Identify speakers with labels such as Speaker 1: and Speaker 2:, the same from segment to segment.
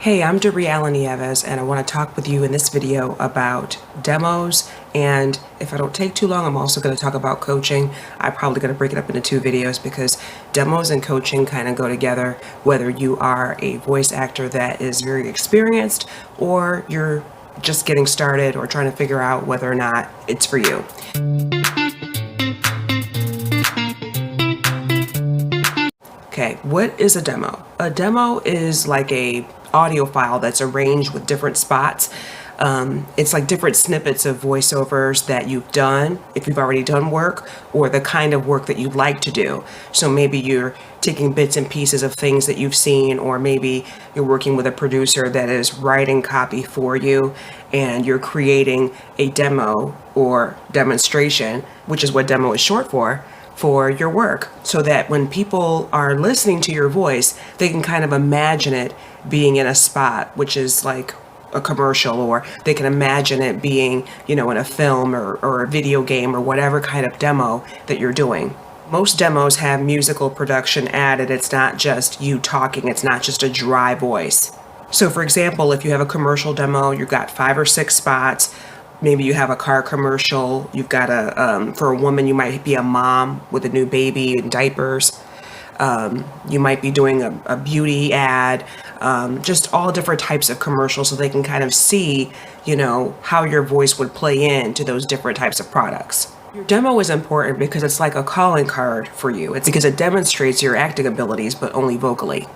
Speaker 1: Hey, I'm Allen Nieves, and I want to talk with you in this video about demos. And if I don't take too long, I'm also going to talk about coaching. I'm probably going to break it up into two videos because demos and coaching kind of go together, whether you are a voice actor that is very experienced or you're just getting started or trying to figure out whether or not it's for you. Okay, what is a demo? A demo is like a audio file that's arranged with different spots. It's like different snippets of voiceovers that you've done, if you've already done work, or the kind of work that you'd like to do. So maybe you're taking bits and pieces of things that you've seen, or maybe you're working with a producer that is writing copy for you, and you're creating a demo or demonstration, which is what demo is short for your work, so that when people are listening to your voice, they can kind of imagine it being in a spot, which is like a commercial, or they can imagine it being, in a film or a video game or whatever kind of demo that you're doing. Most demos have musical production added. It's not just you talking. It's not just a dry voice. So for example, if you have a commercial demo, you've got 5 or 6 spots. Maybe you have a car commercial. You've got for a woman, you might be a mom with a new baby and diapers. You might be doing a beauty ad, just all different types of commercials, so they can kind of see, how your voice would play into those different types of products. Your demo is important because it's like a calling card for you. It's because it demonstrates your acting abilities, but only vocally.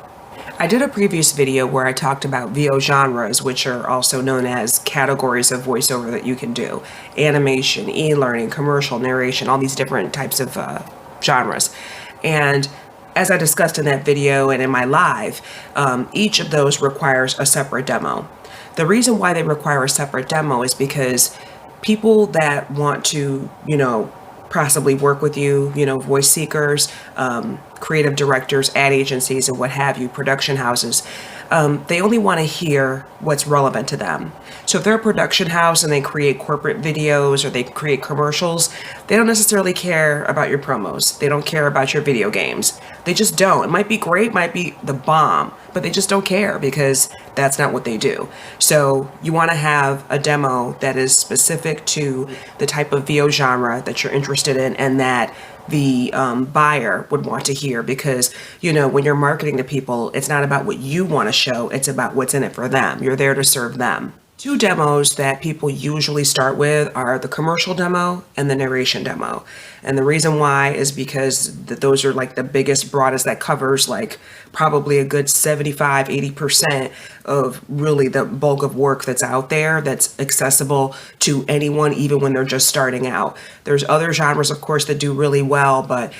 Speaker 1: I did a previous video where I talked about VO genres, which are also known as categories of voiceover that you can do. Animation, e-learning, commercial, narration, all these different types of genres. And as I discussed in that video and in my live, each of those requires a separate demo. The reason why they require a separate demo is because people that want to, possibly work with you, voice seekers, creative directors, ad agencies, and what have you, production houses, they only want to hear what's relevant to them. So if they're a production house and they create corporate videos or they create commercials, they don't necessarily care about your promos. They don't care about your video games. They just don't. It might be great, might be the bomb, but they just don't care because that's not what they do. So you want to have a demo that is specific to the type of VO genre that you're interested in and that the buyer would want to hear, because when you're marketing to people, it's not about what you want to show, it's about what's in it for them. You're there to serve them. 2 demos that people usually start with are the commercial demo and the narration demo. And the reason why is because those are like the biggest, broadest, that covers like probably a good 75-80% of really the bulk of work that's out there that's accessible to anyone, even when they're just starting out. There's other genres, of course, that do really well, but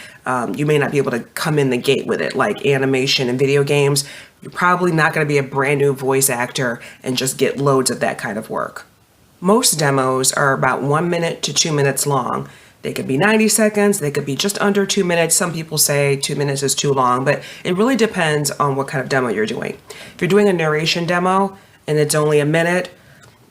Speaker 1: you may not be able to come in the gate with it, like animation and video games. You're probably not going to be a brand new voice actor and just get loads of that kind of work. Most demos are about 1 minute to 2 minutes long. They could be 90 seconds, they could be just under 2 minutes. Some people say 2 minutes is too long, but it really depends on what kind of demo you're doing. If you're doing a narration demo and it's only a minute,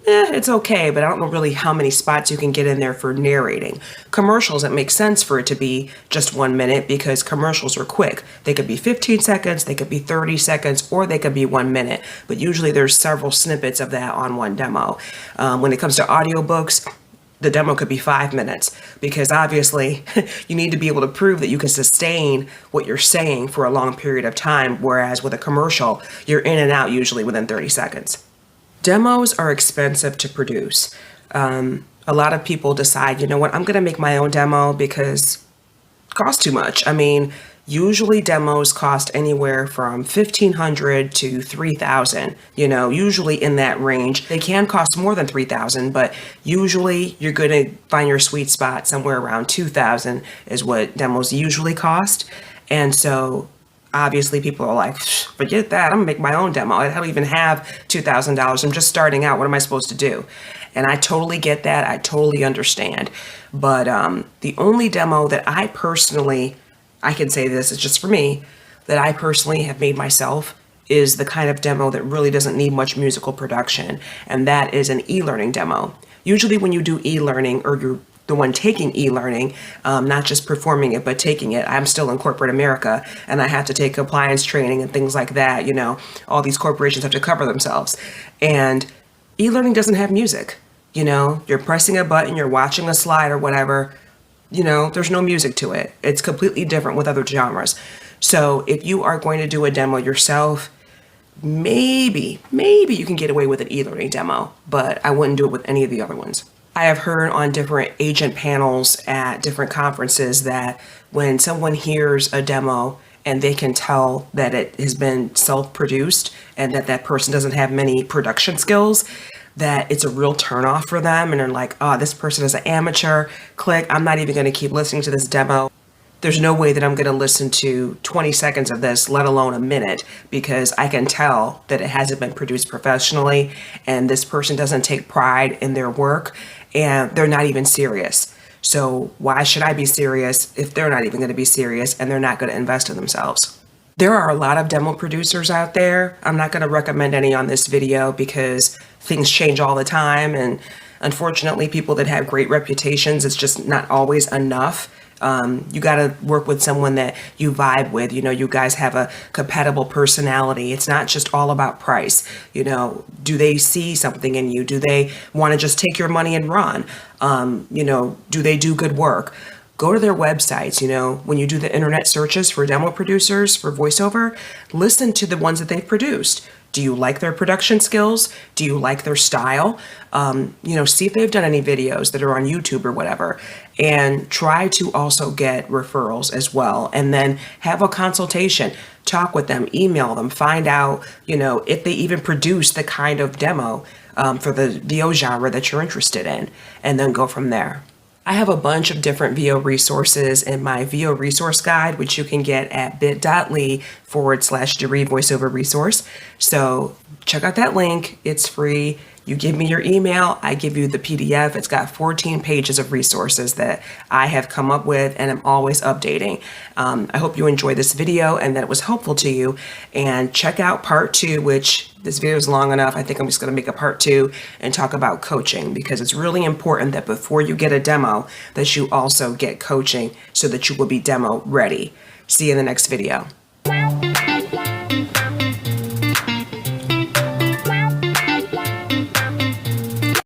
Speaker 1: it's okay, but I don't know really how many spots you can get in there for narrating. Commercials, it makes sense for it to be just 1 minute because commercials are quick. They could be 15 seconds, they could be 30 seconds, or they could be 1 minute. But usually there's several snippets of that on one demo. When it comes to audiobooks, the demo could be 5 minutes because obviously you need to be able to prove that you can sustain what you're saying for a long period of time, whereas with a commercial, you're in and out usually within 30 seconds. Demos are expensive to produce. A lot of people decide, I'm going to make my own demo because it costs too much. I mean, usually demos cost anywhere from $1,500 to $3,000, usually in that range. They can cost more than $3,000, but usually you're going to find your sweet spot somewhere around $2,000 is what demos usually cost. And so obviously people are like, forget that, I'm gonna make my own demo. I don't even have $2,000. I'm just starting out. What am I supposed to do? And I totally get that. I totally understand. But the only demo that I can say this is just for me, that I personally have made myself is the kind of demo that really doesn't need much musical production. And that is an e-learning demo. Usually when you do e-learning or you're the one taking e-learning, not just performing it, but taking it. I'm still in corporate America, and I have to take compliance training and things like that. All these corporations have to cover themselves. And e-learning doesn't have music. You're pressing a button, you're watching a slide or whatever. There's no music to it. It's completely different with other genres. So if you are going to do a demo yourself, maybe you can get away with an e-learning demo, but I wouldn't do it with any of the other ones. I have heard on different agent panels at different conferences that when someone hears a demo and they can tell that it has been self-produced and that person doesn't have many production skills, that it's a real turnoff for them, and they're like, oh, this person is an amateur, click, I'm not even going to keep listening to this demo. There's no way that I'm going to listen to 20 seconds of this, let alone a minute, because I can tell that it hasn't been produced professionally, and this person doesn't take pride in their work, and they're not even serious. So why should I be serious if they're not even going to be serious and they're not going to invest in themselves? There are a lot of demo producers out there. I'm not going to recommend any on this video because things change all the time, and unfortunately people that have great reputations, it's just not always enough. You got to work with someone that you vibe with. You guys have a compatible personality. It's not just all about price. Do they see something in you? Do they want to just take your money and run? Do they do good work? Go to their websites. When you do the internet searches for demo producers for voiceover, listen to the ones that they've produced. Do you like their production skills? Do you like their style? See if they've done any videos that are on YouTube or whatever, and try to also get referrals as well. And then have a consultation, talk with them, email them, find out, if they even produce the kind of demo for the VO genre that you're interested in, and then go from there. I have a bunch of different VO resources in my VO resource guide, which you can get at bit.ly/Jeree voiceover resource. So check out that link. It's free. You give me your email, I give you the PDF. It's got 14 pages of resources that I have come up with, and I'm always updating. I hope you enjoyed this video and that it was helpful to you. And check out part 2, which this video is long enough. I think I'm just going to make a part 2 and talk about coaching, because it's really important that before you get a demo that you also get coaching so that you will be demo ready. See you in the next video.